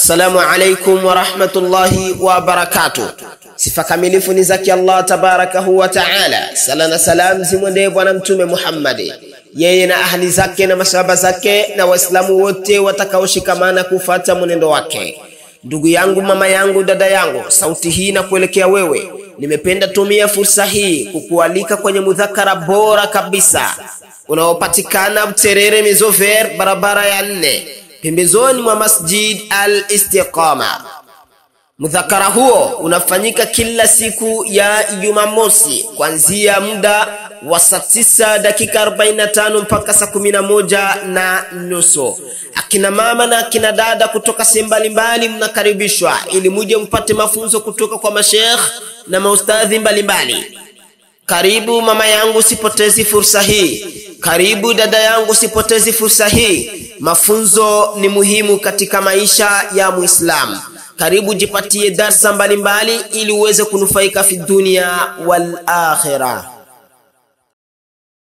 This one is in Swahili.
Assalamu alaikum wa rahmatullahi wa barakatuh. Sifa kamilifu ni zake Allah tabarakahu wa ta'ala. Sala na salam zimwendee bwana mtume Muhammad, yeye na ahli zake na masahaba zake na waislamu wote watakaoshikamana kufuata mwenendo wake. Ndugu yangu, mama yangu, dada yangu, sauti hii na kuelekea wewe, nimependa tumia fursa hii kukualika kwenye mudhakara bora kabisa unaopatikana Buterere Mezover, barabara ya 4, pembezoni mwa Masjid Al-Istiqama. Mudhakara huo unafanyika kila siku ya Jumamosi kuanzia muda wa saa 9 dakika 45 mpaka saa 11:30. Akina mama na akina dada kutoka sehemu mbalimbali mnakaribishwa ili muje mpate mafunzo kutoka kwa masheikh na maustadhi mbalimbali. Karibu mama yangu, sipotezi fursa hii. Karibu dada yangu, sipotezi fursa hii. Mafunzo ni muhimu katika maisha ya Muislamu. Karibu jipatie darsa mbalimbali ili uweze kunufaika fi dunia wal akhirah.